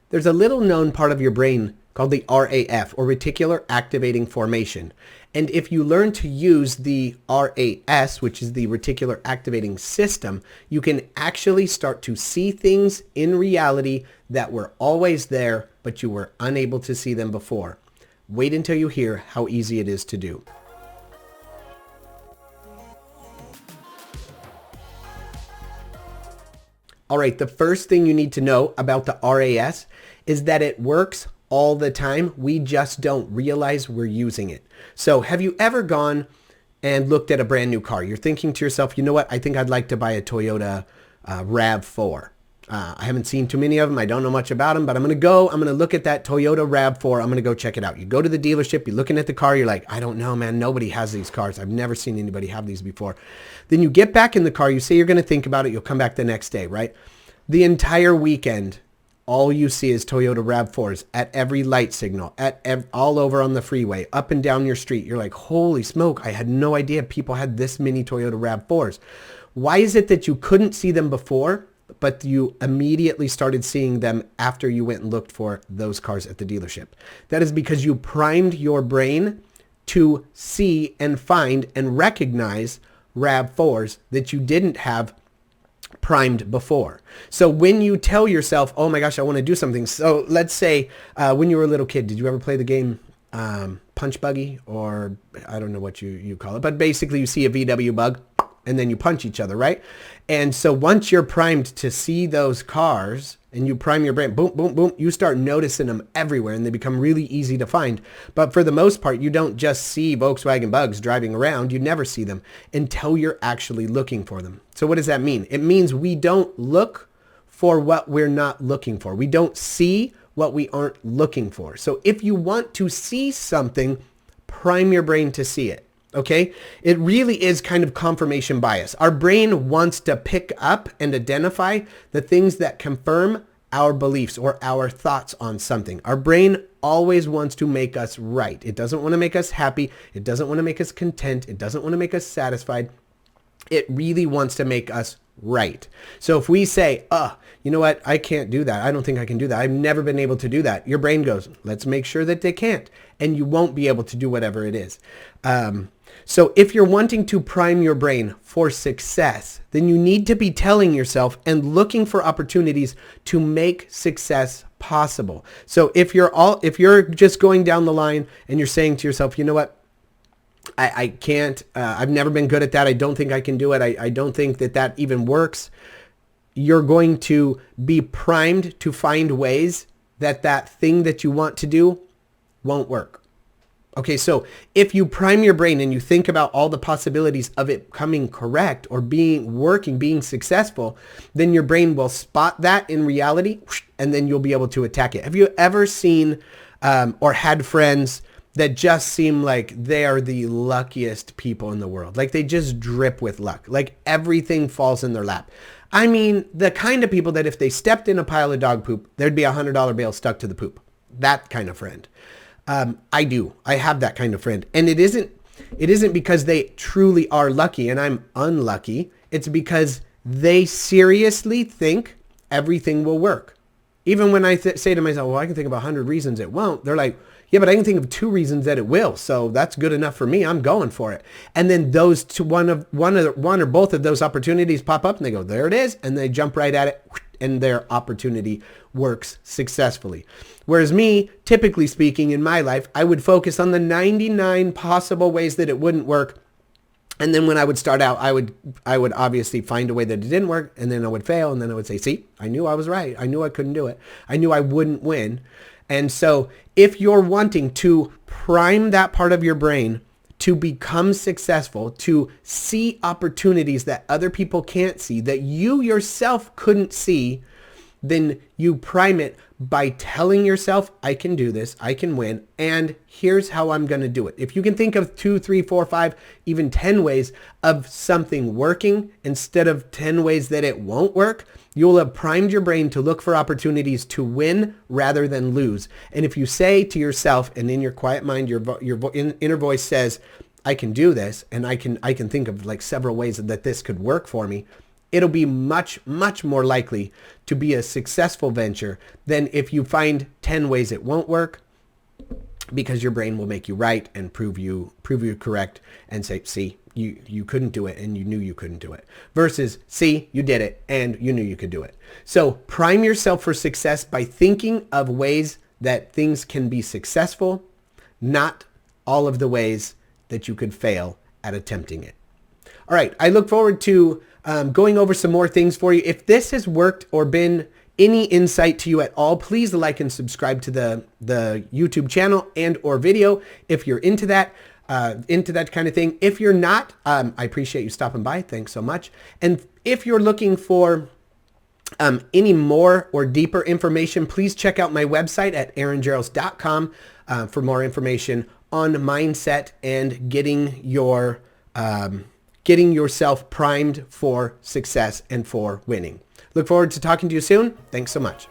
There's a little known part of your brain called the RAF, or reticular activating formation. And if you learn to use the RAS, which is the reticular activating system, you can actually start to see things in reality that were always there, but you were unable to see them before. Wait until you hear how easy it is to do. All right, the first thing you need to know about the RAS is that it works all the time. We just don't realize we're using it. So have you ever gone and looked at a brand new car? You're thinking to yourself, you know what? I think I'd like to buy a Toyota RAV4. I haven't seen too many of them. I don't know much about them, but I'm going to look at that Toyota RAV4. I'm going to go check it out. You go to the dealership, you're looking at the car. You're like, I don't know, man. Nobody has these cars. I've never seen anybody have these before. Then you get back in the car. You say you're going to think about it. You'll come back the next day, right? The entire weekend, all you see is Toyota RAV4s at every light signal, all over on the freeway, up and down your street. You're like, holy smoke, I had no idea people had this many Toyota RAV4s. Why is it that you couldn't see them before, but you immediately started seeing them after you went and looked for those cars at the dealership? That is because you primed your brain to see and find and recognize RAV4s that you didn't have primed before. So when you tell yourself, oh my gosh, I want to do something. So let's say when you were a little kid, did you ever play the game Punch Buggy? Or I don't know what you call it, but basically you see a VW bug and then you punch each other, right? And so once you're primed to see those cars and you prime your brain, boom, boom, boom, you start noticing them everywhere and they become really easy to find. But for the most part, you don't just see Volkswagen bugs driving around. You never see them until you're actually looking for them. So what does that mean? It means we don't look for what we're not looking for. We don't see what we aren't looking for. So if you want to see something, prime your brain to see it. Okay, it really is kind of confirmation bias. Our brain wants to pick up and identify the things that confirm our beliefs or our thoughts on something. Our brain always wants to make us right. It doesn't want to make us happy. It doesn't want to make us content. It doesn't want to make us satisfied. It really wants to make us right. So if we say, you know what? I can't do that. I don't think I can do that. I've never been able to do that. Your brain goes, let's make sure that they can't. And you won't be able to do whatever it is. So if you're wanting to prime your brain for success, then you need to be telling yourself and looking for opportunities to make success possible. So if you're just going down the line and you're saying to yourself, you know what? I can't, I've never been good at that. I don't think I can do it. I don't think that even works. You're going to be primed to find ways that thing that you want to do won't work. Okay, so if you prime your brain and you think about all the possibilities of it coming correct or being successful, then your brain will spot that in reality and then you'll be able to attack it. Have you ever seen or had friends that just seem like they are the luckiest people in the world? Like they just drip with luck. Like everything falls in their lap. I mean, the kind of people that if they stepped in a pile of dog poop, there'd be $100 bill stuck to the poop. That kind of friend. I have that kind of friend. And it isn't because they truly are lucky and I'm unlucky. It's because they seriously think everything will work. Even when I say to myself, well, I can think of 100 reasons it won't. They're like, yeah, but I can think of 2 reasons that it will. So that's good enough for me. I'm going for it. And then those two, one or both of those opportunities pop up and they go, there it is. And they jump right at it and their opportunity works successwould Whereas me, typically speaking in my life, I would focus on the 99 possible ways that it wouldn't work. And then when I would start out, I would obviously find a way that it didn't work and then I would fail. And then I would say, see, I knew I was right. I knew I couldn't do it. I knew I wouldn't win. And so if you're wanting to prime that part of your brain to become successful, to see opportunities that other people can't see, that you yourself couldn't see, then you prime it by telling yourself, I can do this, I can win, and here's how I'm going to do it. If you can think of 2, 3, 4, 5, even 10 ways of something working instead of 10 ways that it won't work, you'll have primed your brain to look for opportunities to win rather than lose. And if you say to yourself, and in your quiet mind, your inner voice says, I can do this, and I can think of like several ways that this could work for me, it'll be much, much more likely to be a successful venture than if you find 10 ways it won't work, because your brain will make you right and prove you correct and say, see, you couldn't do it and you knew you couldn't do it, versus see, you did it and you knew you could do it. So prime yourself for success by thinking of ways that things can be successful, not all of the ways that you could fail at attempting it. All right, I look forward to going over some more things for you. If this has worked or been any insight to you at all, please like and subscribe to the YouTube channel and or video if you're into that kind of thing. If you're not, I appreciate you stopping by. Thanks so much. And if you're looking for any more or deeper information, please check out my website at aaronjarrels.com for more information on mindset and getting yourself primed for success and for winning. Look forward to talking to you soon. Thanks so much.